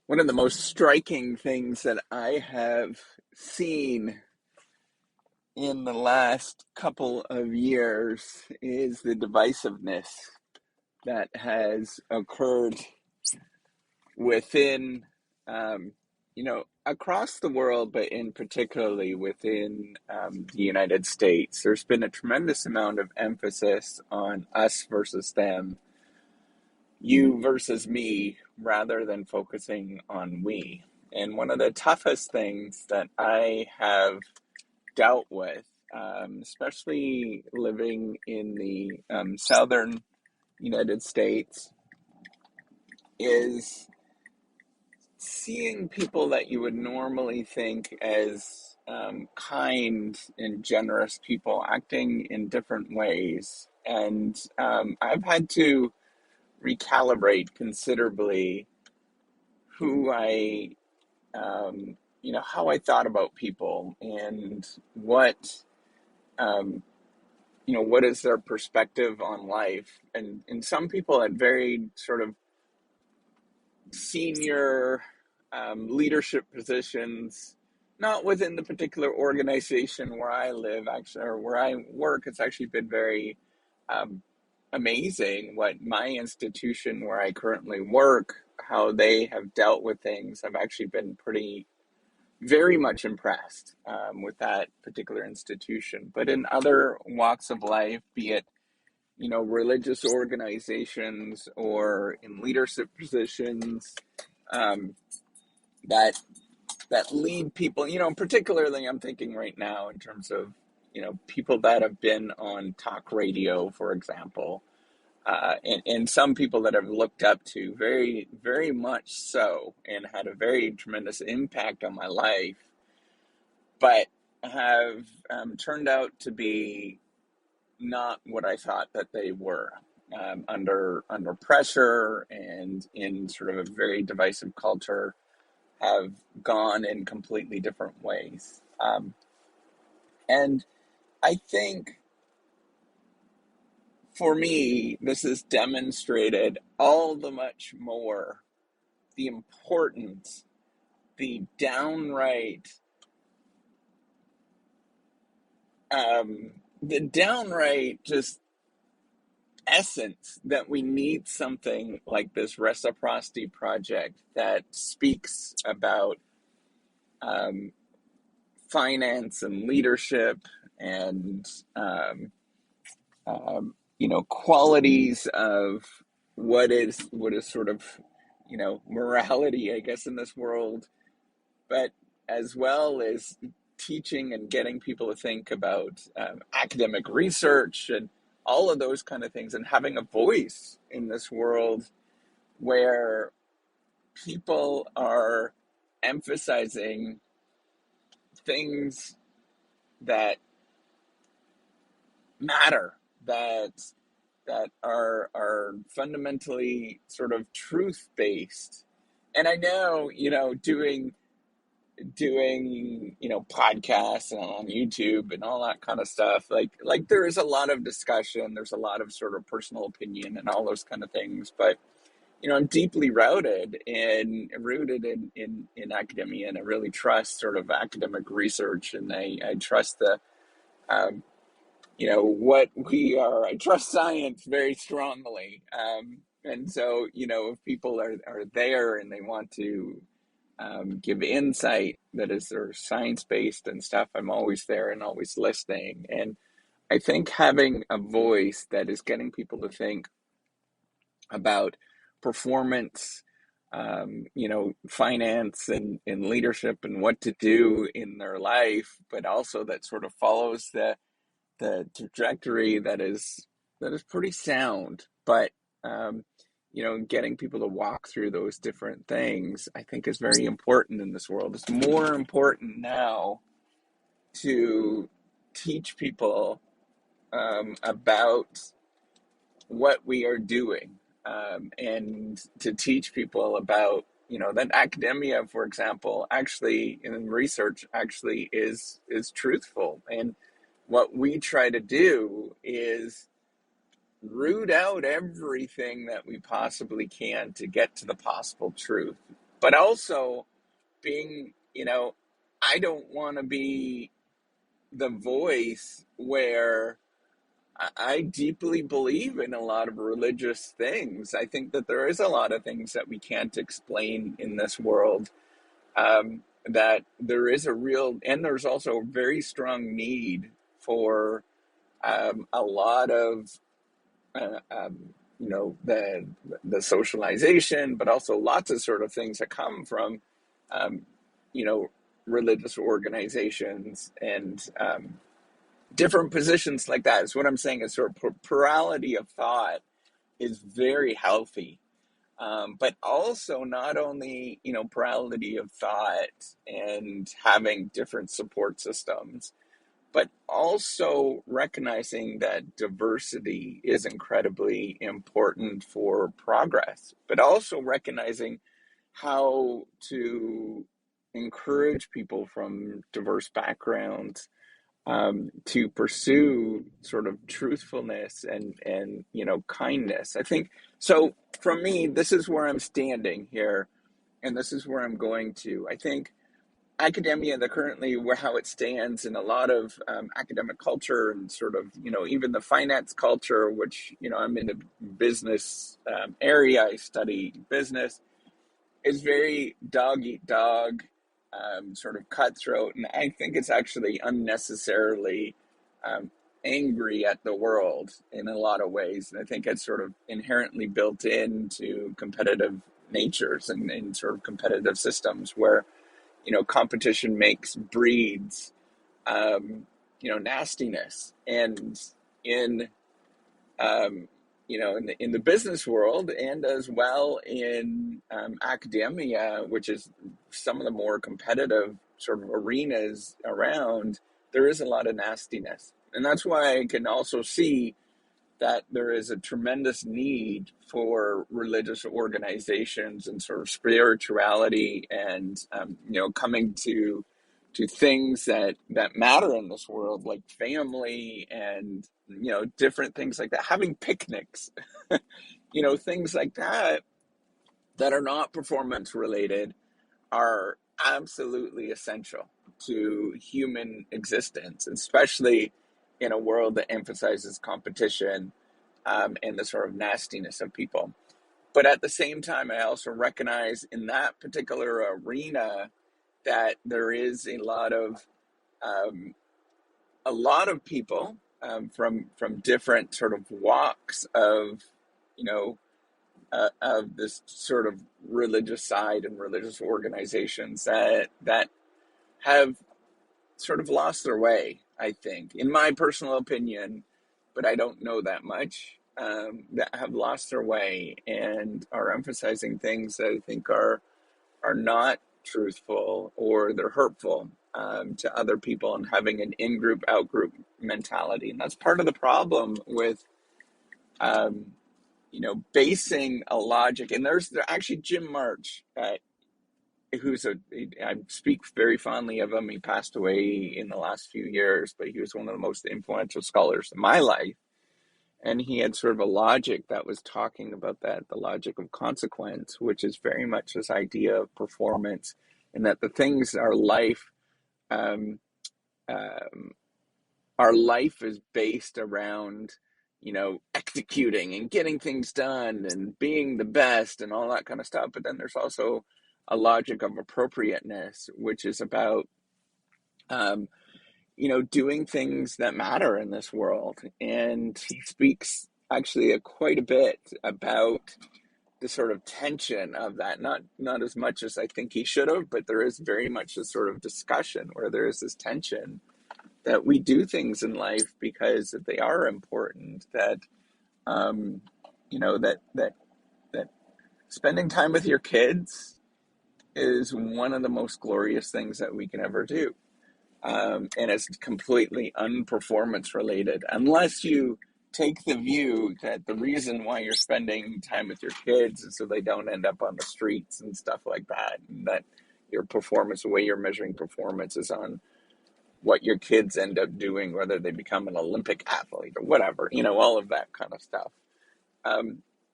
One of the most striking things that I have seen in the last couple of years is the divisiveness that has occurred within, across the world, but in particularly within the United States. There's been a tremendous amount of emphasis on us versus them, you versus me, rather than focusing on we. And one of the toughest things that I have dealt with, especially living in the southern United States, is seeing people that you would normally think as kind and generous people acting in different ways. And I've had to recalibrate considerably who how I thought about people and um, what is their perspective on life. And some people at very sort of senior leadership positions, not within the particular organization where I live, actually, or where I work. It's actually been very um, amazing what my institution where I currently work, how they have dealt with things. I've actually been very much impressed with that particular institution. But in other walks of life, be it religious organizations or in leadership positions um, that lead people, particularly I'm thinking right now in terms of people that have been on talk radio, for example, and some people that I've looked up to very, very much so, and had a very tremendous impact on my life, but have turned out to be not what I thought that they were. Under pressure and in sort of a very divisive culture, have gone in completely different ways. And I think for me, this has demonstrated all the much more the importance, the downright just essence that we need something like this reciprocity project that speaks about um, finance and leadership and qualities of what is sort of morality, I guess, in this world, but as well as teaching and getting people to think about academic research and all of those kind of things, and having a voice in this world where people are emphasizing things that matter, that are fundamentally sort of truth based. And I know, doing podcasts and on YouTube and all that kind of stuff, like there is a lot of discussion, there's a lot of sort of personal opinion and all those kind of things, but I'm deeply rooted in academia, and I really trust sort of academic research, and I trust the um, what we are. I trust science very strongly, and so if people are there and they want to give insight that is sort of science based and stuff, I'm always there and always listening. And I think having a voice that is getting people to think about performance, finance and leadership and what to do in their life, but also that sort of follows the trajectory that is pretty sound. But getting people to walk through those different things, I think, is very important in this world. It's more important now to teach people about what we are doing, and to teach people about that academia, for example, actually in research actually is truthful. And what we try to do is root out everything that we possibly can to get to the possible truth. but also being, I don't want to be the voice where I deeply believe in a lot of religious things. I think that there is a lot of things that we can't explain in this world. That there is a real, and there's also a very strong need for a lot of, uh, um, the socialization, but also lots of sort of things that come from, um, you know, religious organizations and different positions like that. Is what I'm saying is sort of plurality of thought is very healthy. But also not only, plurality of thought and having different support systems, but also recognizing that diversity is incredibly important for progress, but also recognizing how to encourage people from diverse backgrounds to pursue sort of truthfulness and kindness. I think so. For me, this is where I'm standing here, and this is where I'm going to. I think academia, the currently where how it stands in a lot of academic culture and sort of even the finance culture, which I'm in the business area. I study business, is very dog eat dog, sort of cutthroat, and I think it's actually unnecessarily um, angry at the world in a lot of ways. And I think it's sort of inherently built into competitive natures and sort of competitive systems where competition makes breeds nastiness. And in in the business world, and as well in academia, which is some of the more competitive sort of arenas around, there is a lot of nastiness. And that's why I can also see that there is a tremendous need for religious organizations and sort of spirituality and coming to things that matter in this world, like family and different things like that, having picnics, things like that are not performance related, are absolutely essential to human existence, especially in a world that emphasizes competition and the sort of nastiness of people. But at the same time, I also recognize in that particular arena that there is um, a lot of people from different sort of walks of you know of this sort of religious side and religious organizations that have sort of lost their way, I think, in my personal opinion, but I don't know that much, that have lost their way and are emphasizing things that I think are not truthful, or they're hurtful to other people, and having an in-group, out-group mentality. And that's part of the problem with um, basing a logic. And there's actually Jim March, I speak very fondly of him. He passed away in the last few years, but he was one of the most influential scholars in my life. And he had sort of a logic that was talking about that, the logic of consequence, which is very much this idea of performance, and that the things um, um, our life is based around, executing and getting things done and being the best and all that kind of stuff. But then there's also a logic of appropriateness, which is about, um, doing things that matter in this world. And he speaks actually quite a bit about the sort of tension of that. Not as much as I think he should have, but there is very much a sort of discussion where there is this tension that we do things in life because they are important. That um, that spending time with your kids is one of the most glorious things that we can ever do. And it's completely unperformance related, unless you take the view that the reason why you're spending time with your kids is so they don't end up on the streets and stuff like that, and that your performance, the way you're measuring performance, is on what your kids end up doing, whether they become an Olympic athlete or whatever, all of that kind of stuff.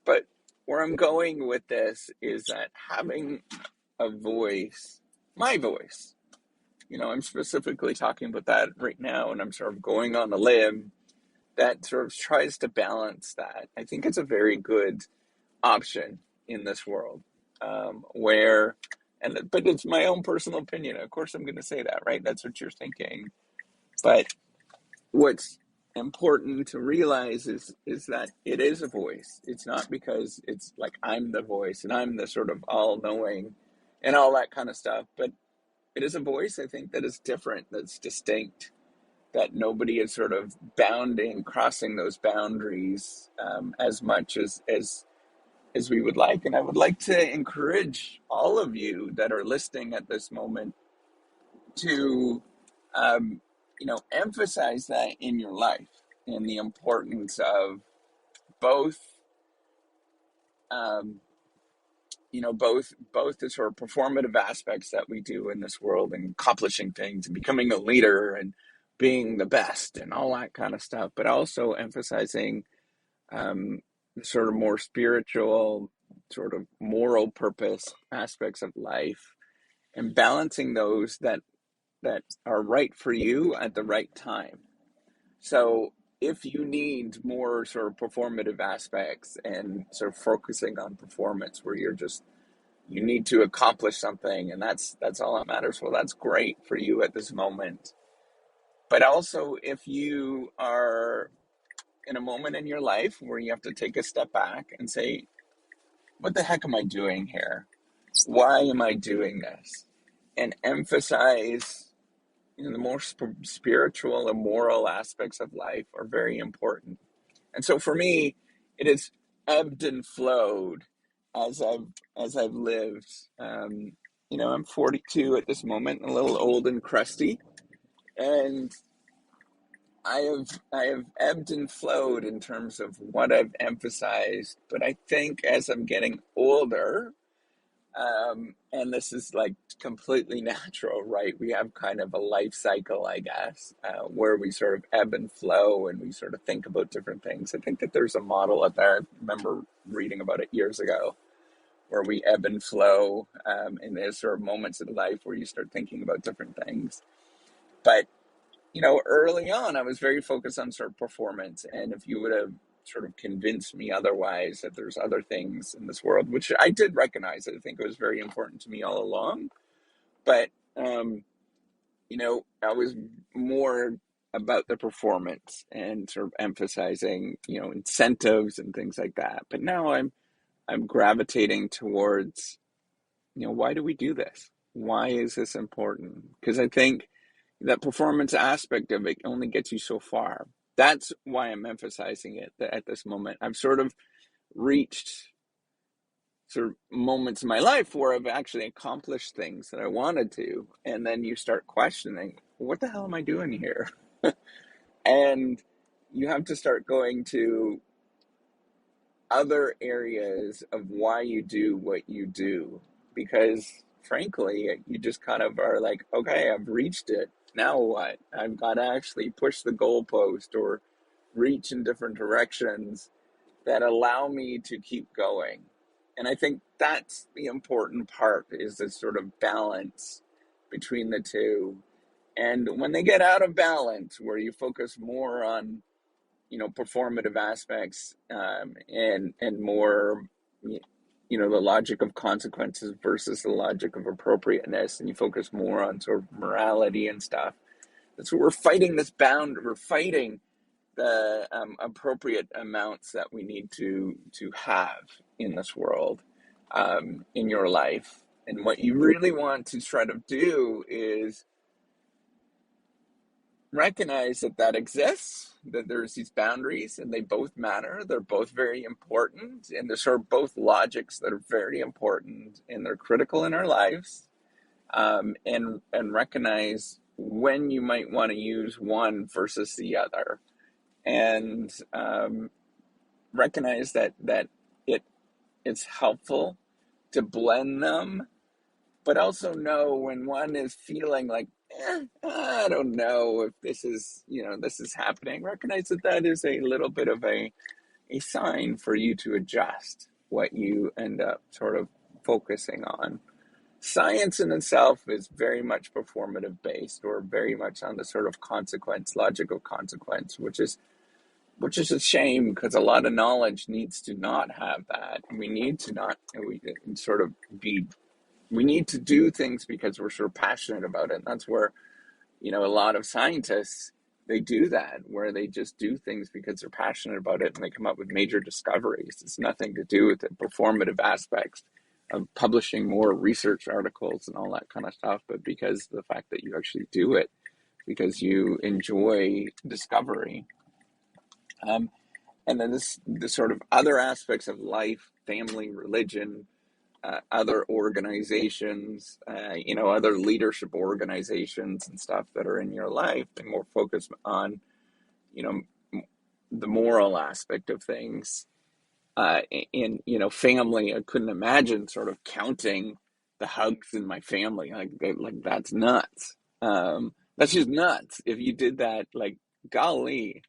But where I'm going with this is that having a voice, my voice. I'm specifically talking about that right now, and I'm sort of going on a limb that sort of tries to balance that. I think it's a very good option in this world, where, but it's my own personal opinion. Of course, I'm going to say that, right? That's what you're thinking. But what's important to realize is that it is a voice. It's not because it's like I'm the voice and I'm the sort of all-knowing and all that kind of stuff, but it is a voice, I think, that is different, that's distinct, that nobody is sort of crossing those boundaries, as much as we would like. And I would like to encourage all of you that are listening at this moment to, um, emphasize that in your life, and the importance of both, um, both the sort of performative aspects that we do in this world, and accomplishing things and becoming a leader and being the best and all that kind of stuff, but also emphasizing, the sort of more spiritual, sort of moral purpose aspects of life, and balancing those that are right for you at the right time. So if you need more sort of performative aspects and sort of focusing on performance, where you need to accomplish something and that's all that matters, well, that's great for you at this moment. But also, if you are in a moment in your life where you have to take a step back and say, what the heck am I doing here? Why am I doing this? And emphasize, the more spiritual and moral aspects of life are very important. And so for me, it has ebbed and flowed as I've lived. I'm 42 at this moment, a little old and crusty, and I have ebbed and flowed in terms of what I've emphasized. But I think as I'm getting older, and this is like completely natural, right? We have kind of a life cycle, I guess, where we sort of ebb and flow and we sort of think about different things. I think that there's a model out there. I remember reading about it years ago, where we ebb and flow, and there's sort of moments in life where you start thinking about different things. But, early on, I was very focused on sort of performance. And if you would have sort of convinced me otherwise, that there's other things in this world, which I did recognize. I think it was very important to me all along. But, I was more about the performance and sort of emphasizing, incentives and things like that. But now I'm gravitating towards, why do we do this? Why is this important? Because I think that performance aspect of it only gets you so far. That's why I'm emphasizing it at this moment. I've sort of reached sort of moments in my life where I've actually accomplished things that I wanted to. And then you start questioning, what the hell am I doing here? And you have to start going to other areas of why you do what you do. Because frankly, you just kind of are like, okay, I've reached it. Now what? I've got to actually push the goalpost or reach in different directions that allow me to keep going. And I think that's the important part, is this sort of balance between the two. And when they get out of balance, where you focus more on, performative aspects, and more, the logic of consequences versus the logic of appropriateness, and you focus more on sort of morality and stuff. That's what we're fighting, this bound. We're fighting the, appropriate amounts that we need to have in this world, in your life. And what you really want to try to do is recognize that exists, that there's these boundaries, and they both matter. They're both very important, and they're sort of both logics that are very important, and they're critical in our lives. And recognize when you might want to use one versus the other, and, recognize that it's helpful to blend them, but also know when one is feeling like, I don't know if this is happening. Recognize that is a little bit of a sign for you to adjust what you end up sort of focusing on. science in itself is very much performative based, or very much on the sort of consequence, logical consequence, which is a shame, because a lot of knowledge needs to not have that. We need to not, we sort of be, we need to do things because we're sort of passionate about it. And that's where, a lot of scientists, they do that, where they just do things because they're passionate about it and they come up with major discoveries. It's nothing to do with the performative aspects of publishing more research articles and all that kind of stuff, but because of the fact that you actually do it because you enjoy discovery. Um, and then the sort of other aspects of life, family, religion, other organizations, other leadership organizations and stuff that are in your life, and more focused on, you know, the moral aspect of things. Family, I couldn't imagine sort of counting the hugs in my family. Like that's nuts. That's just nuts. If you did that, like, golly,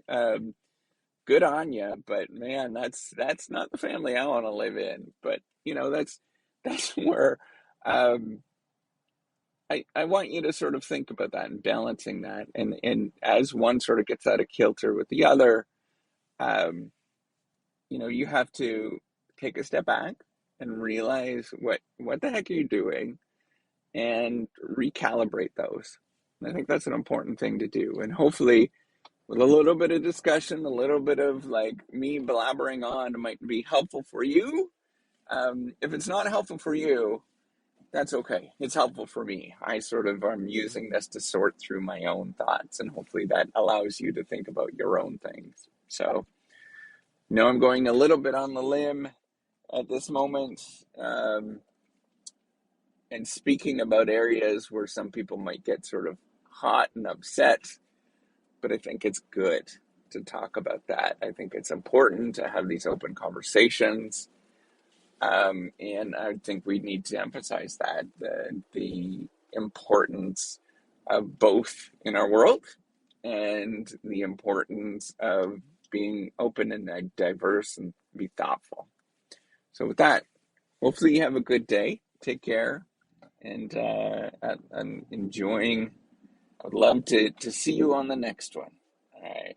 good on you, but man, that's not the family I want to live in. But that's where, um, I want you to sort of think about that and balancing that, and as one sort of gets out of kilter with the other, um, you have to take a step back and realize what the heck are you doing, and recalibrate those. And I think that's an important thing to do, and hopefully, with a little bit of discussion, a little bit of like me blabbering on, might be helpful for you. If it's not helpful for you, that's okay. It's helpful for me. I sort of am using this to sort through my own thoughts, and hopefully that allows you to think about your own things. So, I'm going a little bit on the limb at this moment, and speaking about areas where some people might get sort of hot and upset, but I think it's good to talk about that. I think it's important to have these open conversations. And I think we need to emphasize that, the importance of both in our world, and the importance of being open and diverse and be thoughtful. So with that, hopefully you have a good day. Take care, and I'm enjoying. I would love to see you on the next one. All right.